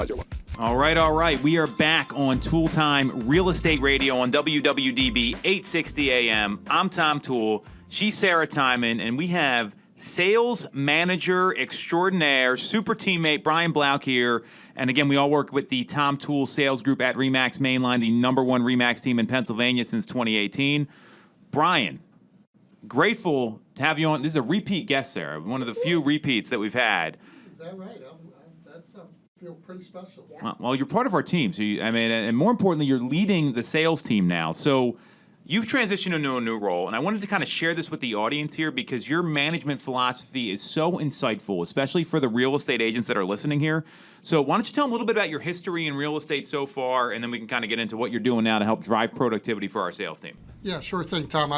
[SPEAKER 1] All right. We are back on Toole Time Real Estate Radio on WWDB 860 AM. I'm Tom Toole. She's Sarah Tymon, and we have sales manager extraordinaire, super teammate Brian Blouch here. And again, we all work with the Tom Toole Sales Group at RE/MAX Mainline, the #1 RE/MAX team in Pennsylvania since 2018. Brian, grateful to have you on. This is a repeat guest, Sarah, one of the few repeats that we've had.
[SPEAKER 8] Is that right? That's feel pretty special.
[SPEAKER 1] Well, you're part of our team, so and more importantly, you're leading the sales team now. So you've transitioned into a new role, and I wanted to kind of share this with the audience here because your management philosophy is so insightful, especially for the real estate agents that are listening here. So why don't you tell them a little bit about your history in real estate so far, and then we can kind of get into what you're doing now to help drive productivity for our sales team.
[SPEAKER 8] Yeah, sure thing, Tom.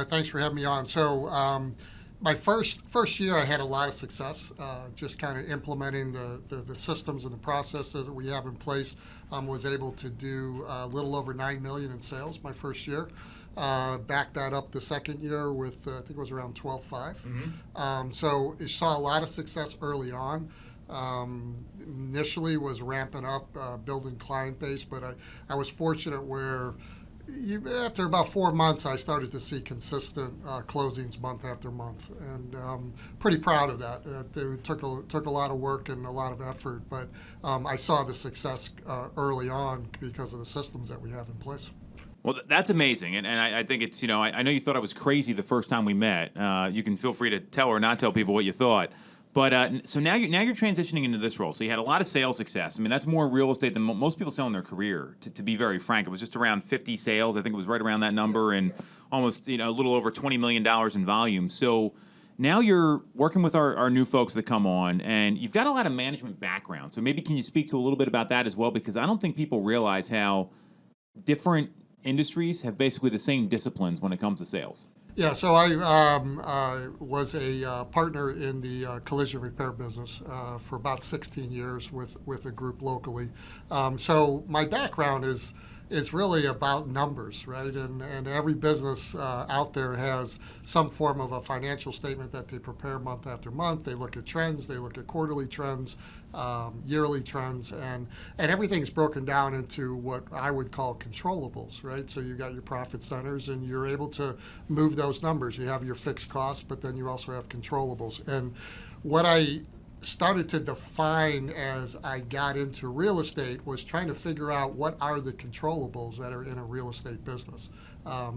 [SPEAKER 8] Thanks for having me on. So my first year, I had a lot of success, just kind of implementing the systems and the processes that we have in place. Was able to do a little over $9 million in sales my first year. Backed that up the second year with I think it was around 12.5. So it saw a lot of success early on. Initially was ramping up, building client base, but I was fortunate where after about 4 months, I started to see consistent closings month after month, and pretty proud of that. It took a lot of work and a lot of effort, but I saw the success early on because of the systems that we have in place.
[SPEAKER 1] Well, that's amazing, and I think it's, I know you thought I was crazy the first time we met. You can feel free to tell or not tell people what you thought. But so now you're transitioning into this role. So you had a lot of sales success. I mean, that's more real estate than most people sell in their career. To be very frank, it was just around 50 sales. I think it was right around that number, and almost a little over $20 million in volume. So now you're working with our new folks that come on, and you've got a lot of management background. So maybe can you speak to a little bit about that as well? Because I don't think people realize how different industries have basically the same disciplines when it comes to sales.
[SPEAKER 8] Yeah, so I was a partner in the collision repair business for about 16 years with a group locally. So my background is really about numbers, right? And every business out there has some form of a financial statement that they prepare month after month. They look at trends, they look at quarterly trends, yearly trends, and everything's broken down into what I would call controllables, right? So you've got your profit centers, and you're able to move those numbers. You have your fixed costs, but then you also have controllables. And what I started to define as I got into real estate was trying to figure out what are the controllables that are in a real estate business,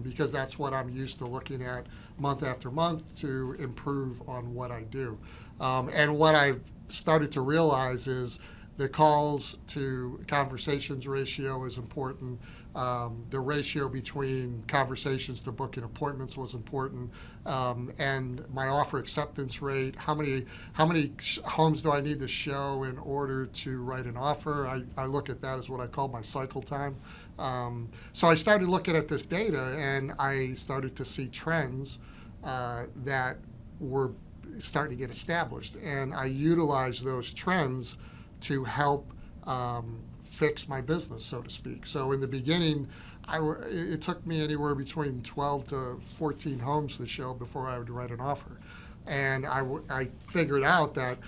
[SPEAKER 8] because that's what I'm used to looking at month after month to improve on what I do. And what I've started to realize is the calls to conversations ratio is important. The ratio between conversations to booking appointments was important, and my offer acceptance rate. How many homes do I need to show in order to write an offer? I look at that as what I call my cycle time. So I started looking at this data, and I started to see trends that were starting to get established, and I utilized those trends to help fix my business, so to speak. So in the beginning, it took me anywhere between 12 to 14 homes to show before I would write an offer. And I figured out that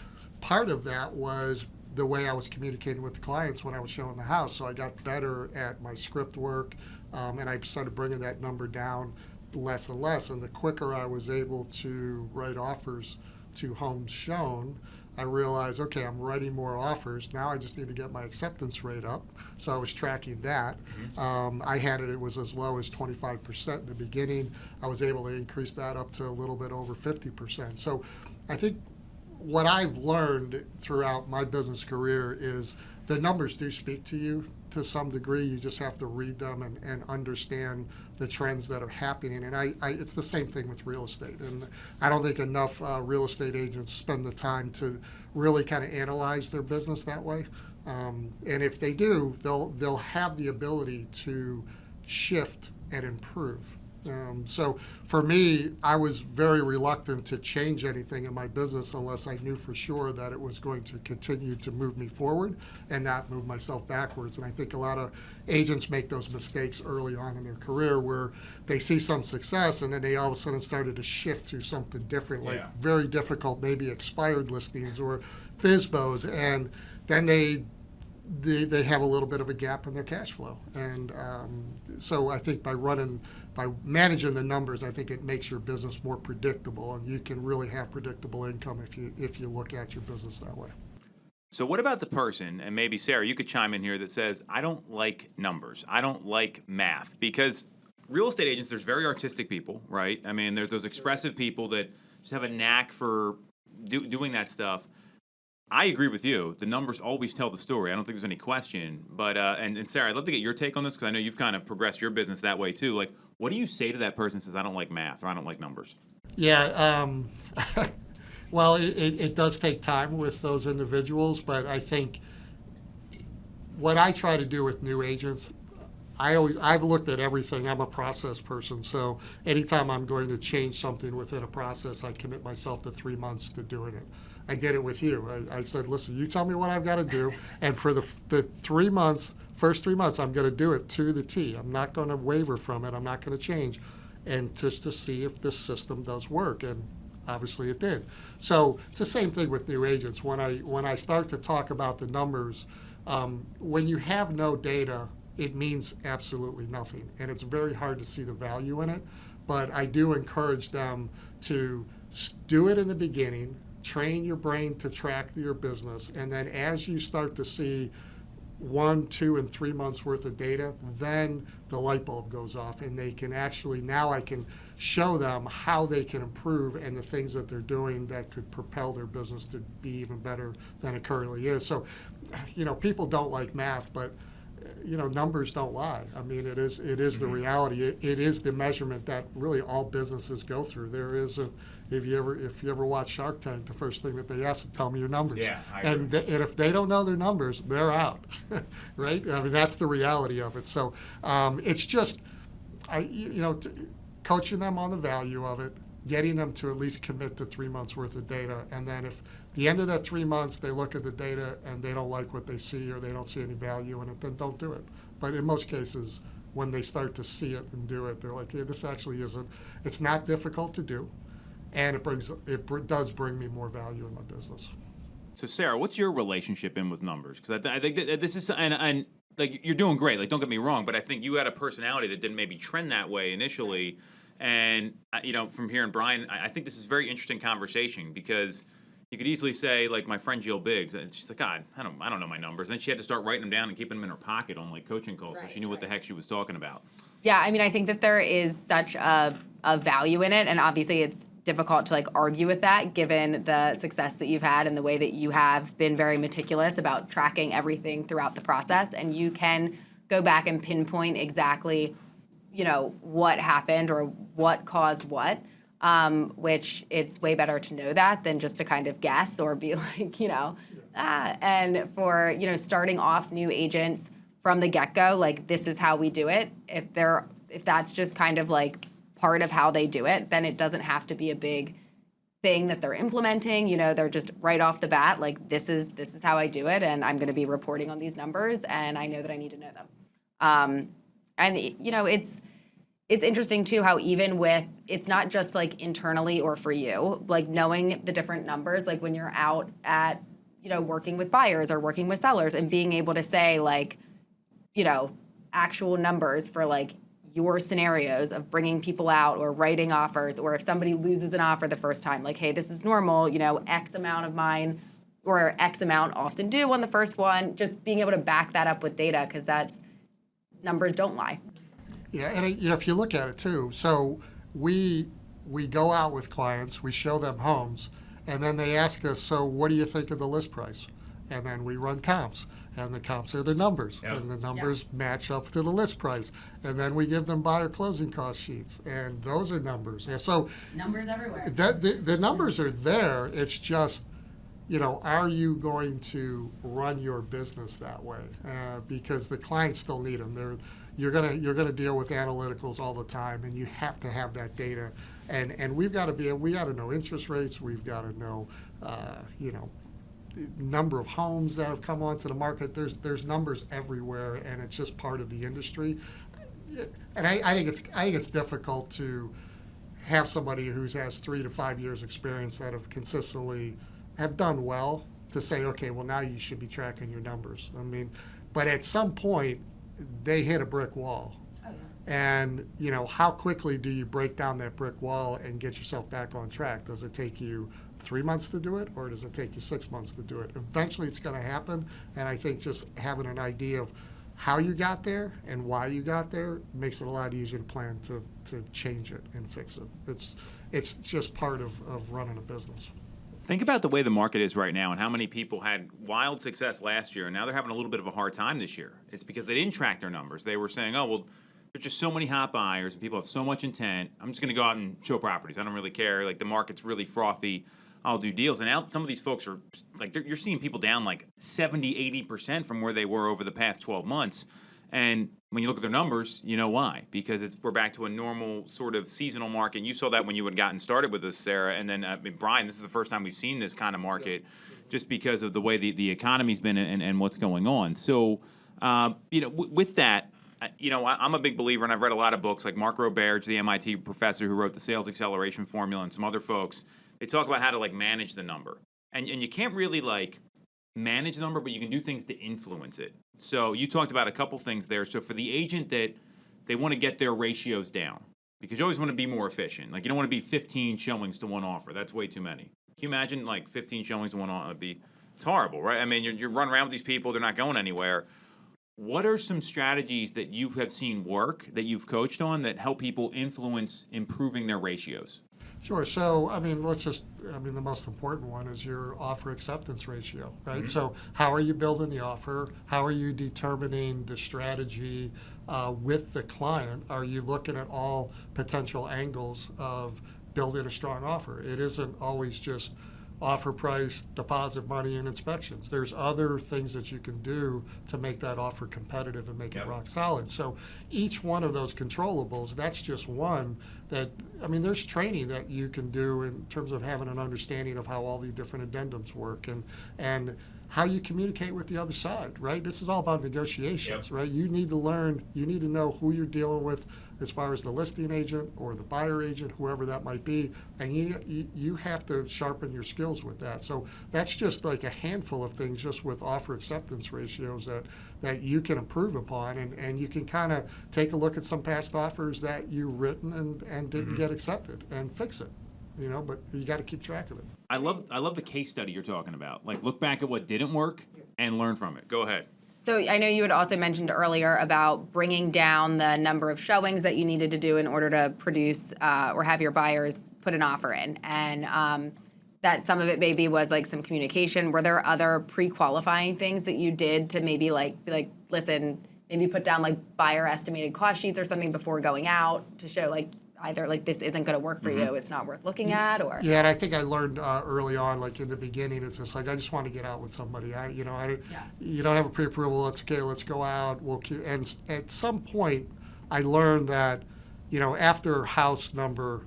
[SPEAKER 8] part of that was the way I was communicating with the clients when I was showing the house. So I got better at my script work, and I started bringing that number down less and less. And the quicker I was able to write offers to homes shown, I realized, okay, I'm writing more offers. Now I just need to get my acceptance rate up. So I was tracking that. I had it was as low as 25% in the beginning. I was able to increase that up to a little bit over 50%. So I think what I've learned throughout my business career is the numbers do speak to you to some degree. You just have to read them and understand the trends that are happening. And it's the same thing with real estate. And I don't think enough real estate agents spend the time to really kind of analyze their business that way. And if they do, they'll have the ability to shift and improve. So for me, I was very reluctant to change anything in my business unless I knew for sure that it was going to continue to move me forward and not move myself backwards. And I think a lot of agents make those mistakes early on in their career where they see some success and then they all of a sudden started to shift to something different, like very difficult, maybe expired listings or FSBOs, and then they have a little bit of a gap in their cash flow. And so I think by managing the numbers, I think it makes your business more predictable, and you can really have predictable income if you look at your business that way.
[SPEAKER 1] So what about the person, and maybe Sarah, you could chime in here, that says, I don't like numbers, I don't like math? Because real estate agents, there's very artistic people, right? I mean, there's those expressive people that just have a knack for doing that stuff. I agree with you. The numbers always tell the story. I don't think there's any question. But and Sarah, I'd love to get your take on this because I know you've kind of progressed your business that way too. Like, what do you say to that person who says, I don't like math or I don't like numbers?
[SPEAKER 8] Yeah, well, it does take time with those individuals, but I think what I try to do with new agents, I've looked at everything. I'm a process person, so anytime I'm going to change something within a process, I commit myself to 3 months to doing it. I did it with you. I said, listen, you tell me what I've got to do, and for the 3 months, first 3 months, I'm going to do it to the T. I'm not going to waver from it. I'm not going to change, and just to see if this system does work, and obviously it did. So it's the same thing with new agents. When I start to talk about the numbers, when you have no data, it means absolutely nothing, and it's very hard to see the value in it. But I do encourage them to do it in the beginning, train your brain to track your business, and then as you start to see 1, 2, and 3 months worth of data, then the light bulb goes off, and they can actually, now I can show them how they can improve and the things that they're doing that could propel their business to be even better than it currently is. So, people don't like math, but numbers don't lie. I mean, it is the reality. It is the measurement that really all businesses go through. There is if you ever watch Shark Tank, the first thing that they ask is, tell me your numbers. Yeah, and if they don't know their numbers, they're out, right? I mean, that's the reality of it. So it's just, coaching them on the value of it, getting them to at least commit to 3 months worth of data, and then if at the end of that 3 months they look at the data and they don't like what they see or they don't see any value in it, then don't do it. But in most cases, when they start to see it and do it, they're like, yeah, this actually isn't. It's not difficult to do, and it does bring me more value in my business.
[SPEAKER 1] So Sarah, what's your relationship in with numbers? Because I think that this is and like you're doing great. Like, don't get me wrong, but I think you had a personality that didn't maybe trend that way initially. And, from hearing Brian, I think this is a very interesting conversation because you could easily say, like, my friend Jill Biggs, and she's like, God, I don't know my numbers. And then she had to start writing them down and keeping them in her pocket on, like, coaching calls, so she knew what the heck she was talking about.
[SPEAKER 2] Yeah, I mean, I think that there is such a value in it, and obviously it's difficult to like argue with that, given the success that you've had and the way that you have been very meticulous about tracking everything throughout the process. And you can go back and pinpoint exactly, what happened or what caused what. Which it's way better to know that than just to kind of guess or be like, and for, starting off new agents from the get-go, like, this is how we do it. If that's just kind of like part of how they do it, then it doesn't have to be a big thing that they're implementing. They're just right off the bat, like, this is how I do it, and I'm going to be reporting on these numbers, and I know that I need to know them. It's interesting too how even with, it's not just like internally or for you, like knowing the different numbers, like when you're out at, working with buyers or working with sellers and being able to say like, actual numbers for like your scenarios of bringing people out or writing offers, or if somebody loses an offer the first time, like, hey, this is normal, X amount of mine or X amount often do on the first one, just being able to back that up with data, because that's, numbers don't lie.
[SPEAKER 8] Yeah, and if you look at it too, so we go out with clients, we show them homes, and then they ask us, so what do you think of the list price? And then we run comps, and the comps are the numbers, and the numbers match up to the list price. And then we give them buyer closing cost sheets, and those are numbers. Yeah, so
[SPEAKER 2] Numbers everywhere.
[SPEAKER 8] the numbers are there. It's just, are you going to run your business that way? Because the clients still need them. You're gonna deal with analyticals all the time, and you have to have that data. And we got to know interest rates. We've got to know, number of homes that have come onto the market. There's numbers everywhere, and it's just part of the industry. And I think it's difficult to have somebody who has 3 to 5 years experience that have consistently have done well to say, okay, well, now you should be tracking your numbers. I mean, but at some point, they hit a brick wall. Oh, yeah. And, how quickly do you break down that brick wall and get yourself back on track? Does it take you 3 months to do it, or does it take you 6 months to do it? Eventually, it's going to happen. And I think just having an idea of how you got there and why you got there makes it a lot easier to plan to change it and fix it. It's just part of running a business.
[SPEAKER 1] Think about the way the market is right now and how many people had wild success last year, and now they're having a little bit of a hard time this year. It's because they didn't track their numbers. They were saying, oh, well, there's just so many hot buyers and people have so much intent. I'm just going to go out and show properties. I don't really care. Like, the market's really frothy. I'll do deals. And now some of these folks are, like, you're seeing people down like 70, 80% from where they were over the past 12 months. And when you look at their numbers, you know why. Because we're back to a normal sort of seasonal market. And you saw that when you had gotten started with us, Sarah. And then, Brian, this is the first time we've seen this kind of market just because of the way the economy's been and what's going on. So, with that, I'm a big believer, and I've read a lot of books, like Mark Roberge, the MIT professor who wrote the Sales Acceleration Formula, and some other folks. They talk about how to, like, manage the number. And you can't really, like, manage the number, but you can do things to influence it. So you talked about a couple things there. So for the agent that they want to get their ratios down, because you always want to be more efficient. Like, you don't want to be 15 showings to one offer. That's way too many. Can you imagine, like, 15 showings to one offer? It's horrible, right? I mean, you're running around with these people. They're not going anywhere. What are some strategies that you have seen work, that you've coached on, that help people influence improving their ratios?
[SPEAKER 8] Sure. So, the most important one is your offer acceptance ratio, right? Mm-hmm. So how are you building the offer? How are you determining the strategy with the client? Are you looking at all potential angles of building a strong offer? It isn't always just offer price, deposit money, and inspections. There's other things that you can do to make that offer competitive and make it rock solid. So each one of those controllables, that's just one that, there's training that you can do in terms of having an understanding of how all the different addendums work and how you communicate with the other side, right? This is all about negotiations, right? You need to learn, you need to know who you're dealing with as far as the listing agent or the buyer agent, whoever that might be, and you have to sharpen your skills with that. So that's just like a handful of things just with offer acceptance ratios that you can improve upon, and you can kind of take a look at some past offers that you've written and didn't get accepted and fix it. But you got to keep track of it.
[SPEAKER 1] I love the case study you're talking about. Like, look back at what didn't work and learn from it. Go ahead.
[SPEAKER 2] So I know you had also mentioned earlier about bringing down the number of showings that you needed to do in order to produce or have your buyers put an offer in, and that some of it maybe was like some communication. Were there other pre-qualifying things that you did to maybe like listen, maybe put down like buyer estimated cost sheets or something before going out to show like either like this isn't going to work for you, it's not worth looking at, or
[SPEAKER 8] Yeah, and I think I learned early on, like in the beginning, it's just like I just want to get out with somebody. You don't have a pre-approval. It's okay. Let's go out. And at some point, I learned that, after house number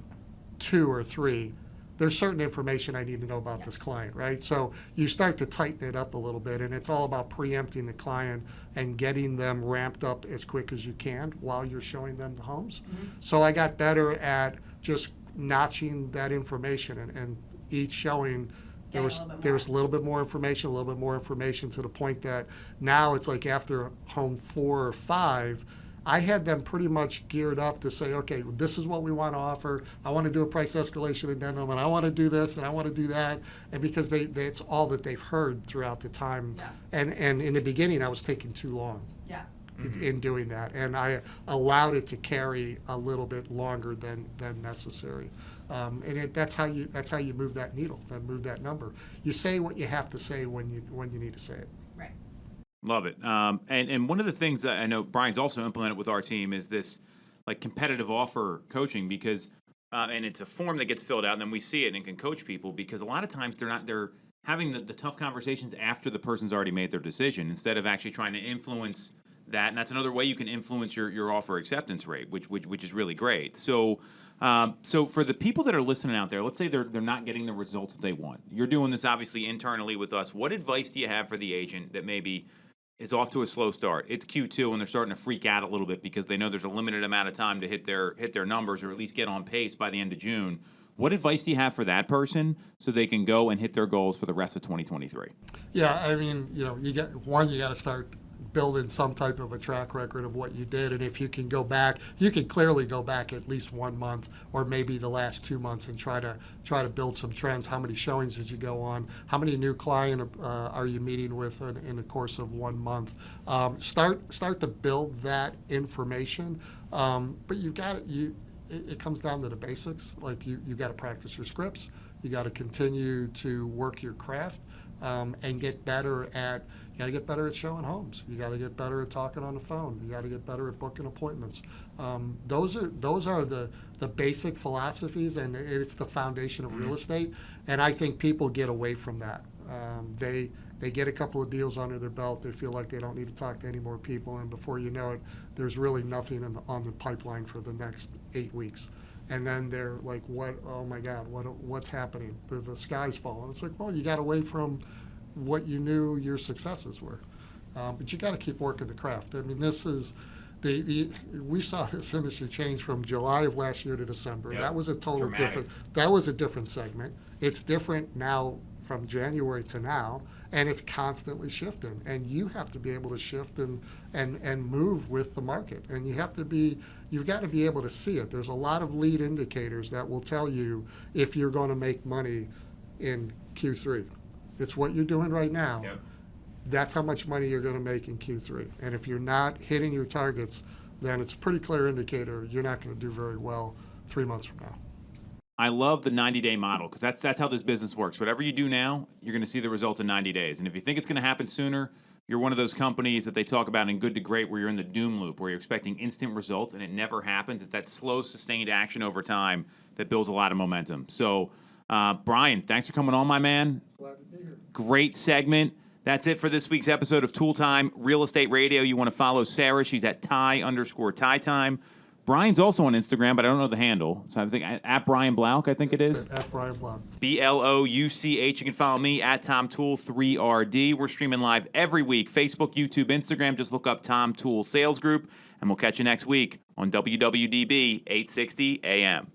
[SPEAKER 8] 2 or 3, there's certain information I need to know about this client, right? So you start to tighten it up a little bit, and it's all about preempting the client and getting them ramped up as quick as you can while you're showing them the homes. So I got better at just notching that information, and each showing there was a little bit more information, to the point that now it's like after home 4 or 5, I had them pretty much geared up to say, okay, this is what we want to offer. I want to do a price escalation addendum, and I want to do this, and I want to do that. And because it's all that they've heard throughout the time.
[SPEAKER 2] Yeah.
[SPEAKER 8] And in the beginning, I was taking too long in doing that. And I allowed it to carry a little bit longer than necessary. That's how you move that needle, move that number. You say what you have to say when you need to say it.
[SPEAKER 2] right.
[SPEAKER 1] Love it. And one of the things that I know Brian's also implemented with our team is this like competitive offer coaching, because and it's a form that gets filled out and then we see it and can coach people, because a lot of times they're having the tough conversations after the person's already made their decision instead of actually trying to influence that. And that's another way you can influence your offer acceptance rate, which is really great. So so for the people that are listening out there, let's say they're not getting the results that they want. You're doing this obviously internally with us. What advice do you have for the agent that maybe is off to a slow start? It's Q2 and they're starting to freak out a little bit because they know there's a limited amount of time to hit their numbers, or at least get on pace by the end of June. What advice do you have for that person so they can go and hit their goals for the rest of 2023?
[SPEAKER 8] Yeah, I mean, you got to start building some type of a track record of what you did, and if you can go back, you can clearly go back at least 1 month or maybe the last 2 months and try to build some trends. How many showings did you go on? How many new clients are you meeting with in the course of 1 month? Start to build that information, but it comes down to the basics. Like you got to practice your scripts. You got to continue to work your craft and get better at. You got to get better at showing homes. You got to get better at talking on the phone. You got to get better at booking appointments. Those are the basic philosophies, and it's the foundation of real estate. And I think people get away from that. They get a couple of deals under their belt. They feel like they don't need to talk to any more people, and before you know it, there's really nothing on the pipeline for the next 8 weeks. And then they're like, "What? Oh my God! What's happening? The sky's falling." It's like, well, you got away from what you knew your successes were, but you got to keep working the craft. I mean, this is we saw this industry change from July of last year to December.
[SPEAKER 1] Yep.
[SPEAKER 8] That was a total
[SPEAKER 1] Dramatic.
[SPEAKER 8] different. That was a different segment. It's different now from January to now, and it's constantly shifting. And you have to be able to shift and move with the market. And you've got to be able to see it. There's a lot of lead indicators that will tell you if you're going to make money in Q3. It's what you're doing right now.
[SPEAKER 1] Yep.
[SPEAKER 8] That's how much money you're going to make in Q3. And if you're not hitting your targets, then it's a pretty clear indicator you're not going to do very well 3 months from now.
[SPEAKER 1] I love the 90-day model, because that's how this business works. Whatever you do now, you're going to see the results in 90 days. And if you think it's going to happen sooner, you're one of those companies that they talk about in Good to Great, where you're in the doom loop, where you're expecting instant results and it never happens. It's that slow, sustained action over time that builds a lot of momentum. So, Brian, thanks for coming on, my man.
[SPEAKER 8] Glad to be here.
[SPEAKER 1] Great segment. That's it for this week's episode of Tool Time Real Estate Radio. You want to follow Sarah. She's at Ty_Ty Time. Brian's also on Instagram, but I don't know the handle. So I think at Brian Blouch, I think it is.
[SPEAKER 8] At Brian Blouch.
[SPEAKER 1] Blouch. You can follow me at Tom Toole 3RD. We're streaming live every week. Facebook, YouTube, Instagram. Just look up Tom Toole Sales Group, and we'll catch you next week on WWDB 860 AM.